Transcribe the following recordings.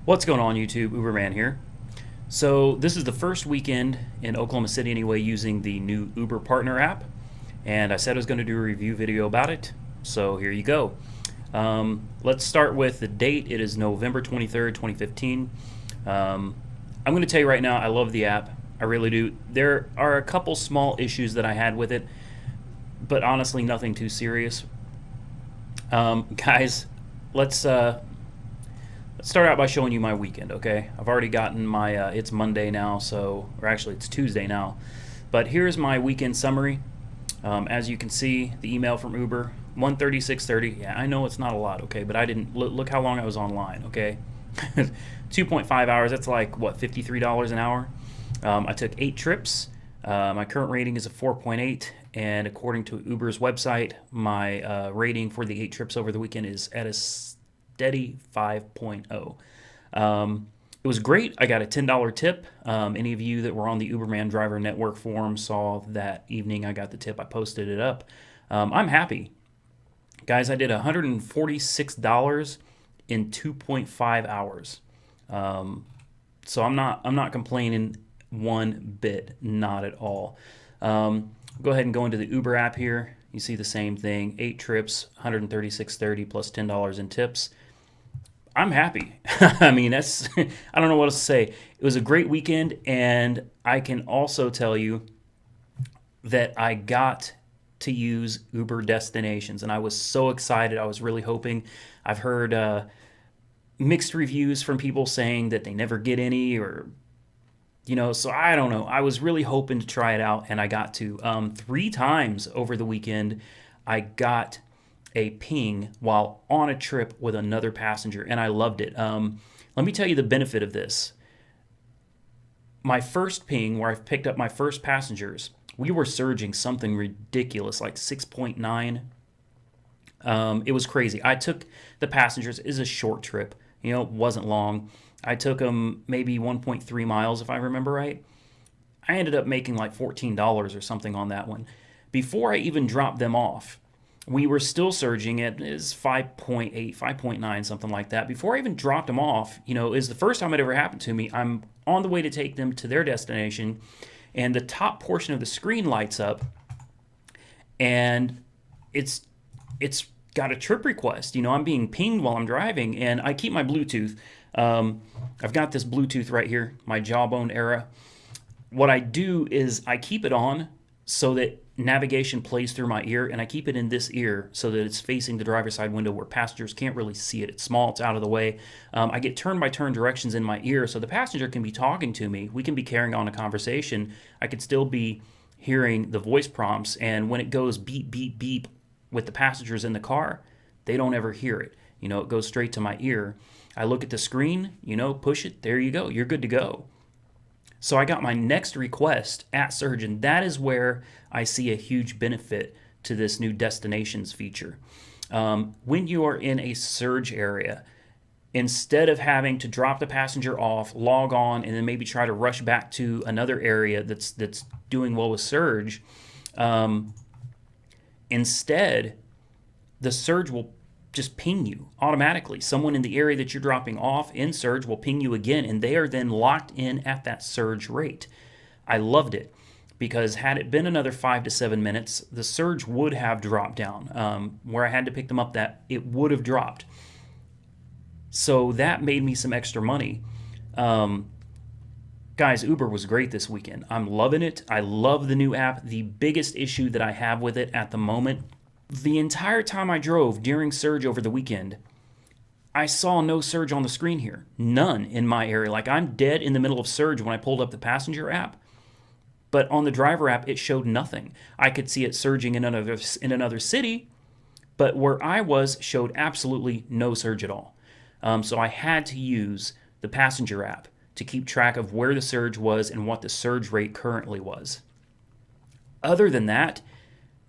What's going on, YouTube? Uberman here. So this is the first weekend in Oklahoma City anyway using the new Uber Partner app, and I said I was going to do a review video about it, so here you go. Let's start with the date. It is November 23rd, 2015. I'm going to tell you right now, I love the app. I really do. There are a couple small issues that I had with it, but honestly nothing too serious. Guys, let's start out by showing you my weekend, okay? I've already gotten my, it's Monday now, or actually it's Tuesday now. But here's my weekend summary. As you can see, the email from Uber, 1:30, 6:30. Yeah, I know it's not a lot, okay? But I didn't, look how long I was online, okay? 2.5 hours, that's like, what, $53 an hour? I took 8 trips. My current rating is a 4.8, and according to Uber's website, my rating for the 8 trips over the weekend is at a steady 5.0. It was great. I got a $10 tip. Any of you that were on the Uberman Driver Network forum saw that evening I got the tip. I posted it up. I'm happy. Guys, I did $146 in 2.5 hours. So I'm not complaining one bit, not at all. Go ahead and go into the Uber app here. You see the same thing, 8 trips, $136.30 plus $10 in tips. I'm happy. I mean, I don't know what else to say. It was a great weekend, and I can also tell you that I got to use Uber destinations, and I was so excited. I was really hoping. I've heard mixed reviews from people saying that they never get any, or so I don't know. I was really hoping to try it out, and I got to. 3 times over the weekend, I got a ping while on a trip with another passenger, and I loved it. Let me tell you the benefit of this. My first ping, where I've picked up my first passengers, we were surging something ridiculous, like 6.9. It was crazy. I took the passengers. It was a short trip. It wasn't long. I took them maybe 1.3 miles, if I remember right. I ended up making like $14 or something on that one. Before I even dropped them off, we were still surging. It is 5.8, 5.9, something like that. Before I even dropped them off, is the first time it ever happened to me. I'm on the way to take them to their destination, and the top portion of the screen lights up, and it's got a trip request. I'm being pinged while I'm driving, and I keep my Bluetooth. I've got this Bluetooth right here, my Jawbone Era. What I do is I keep it on so that navigation plays through my ear, and I keep it in this ear so that it's facing the driver's side window where passengers can't really see it. It's small, it's out of the way. I get turn-by-turn directions in my ear so the passenger can be talking to me. We can be carrying on a conversation. I could still be hearing the voice prompts, and when it goes beep, beep, beep with the passengers in the car, they don't ever hear it. It goes straight to my ear. I look at the screen, push it, there you go, you're good to go. So I got my next request at Surge, and that is where I see a huge benefit to this new destinations feature. When you are in a surge area, instead of having to drop the passenger off, log on, and then maybe try to rush back to another area that's doing well with surge, instead, the surge will just ping you automatically. Someone in the area that you're dropping off in surge will ping you again, and they are then locked in at that surge rate. I loved it because had it been another 5 to 7 minutes, the surge would have dropped down. Where I had to pick them up, that it would have dropped. So that made me some extra money. Guys, Uber was great this weekend. I'm loving it. I love the new app. The biggest issue that I have with it at the moment, the entire time I drove during surge over the weekend, I saw no surge on the screen here. None in my area. Like, I'm dead in the middle of surge when I pulled up the passenger app. But on the driver app, it showed nothing. I could see it surging in another city, but where I was showed absolutely no surge at all. So I had to use the passenger app to keep track of where the surge was and what the surge rate currently was. Other than that,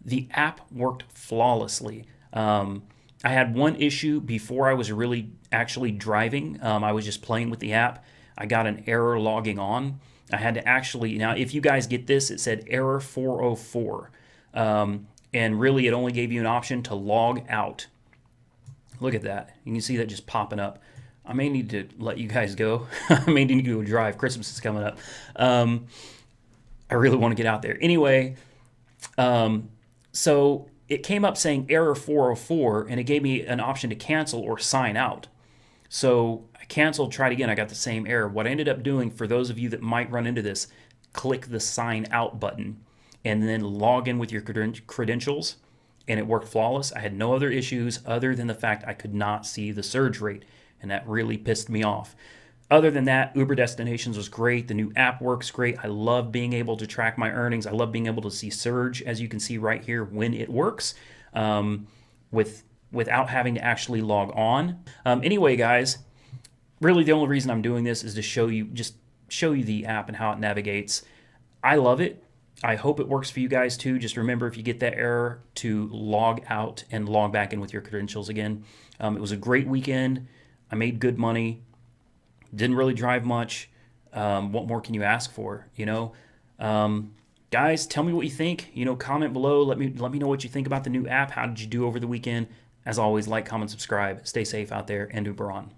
the app worked flawlessly. I had one issue before I was really actually driving. I was just playing with the app. I got an error logging on. I had to actually, now if you guys get this, it said error 404. And really it only gave you an option to log out. Look at that. You can see that just popping up. I may need to let you guys go. I may need to go drive. Christmas is coming up. I really want to get out there. Anyway, so it came up saying error 404, and it gave me an option to cancel or sign out. So I canceled, tried again. I got the same error. What I ended up doing, for those of you that might run into this, click the sign out button and then log in with your credentials, and it worked flawless. I had no other issues other than the fact I could not see the surge rate, and that really pissed me off. Other than that, Uber Destinations was great. The new app works great. I love being able to track my earnings. I love being able to see surge, as you can see right here, when it works, without having to actually log on. Anyway, guys, really the only reason I'm doing this is to show you the app and how it navigates. I love it. I hope it works for you guys too. Just remember, if you get that error, to log out and log back in with your credentials again. It was a great weekend. I made good money. Didn't really drive much. What more can you ask for? Guys, tell me what you think. Comment below. Let me know what you think about the new app. How did you do over the weekend? As always, like, comment, subscribe. Stay safe out there, and Uber on.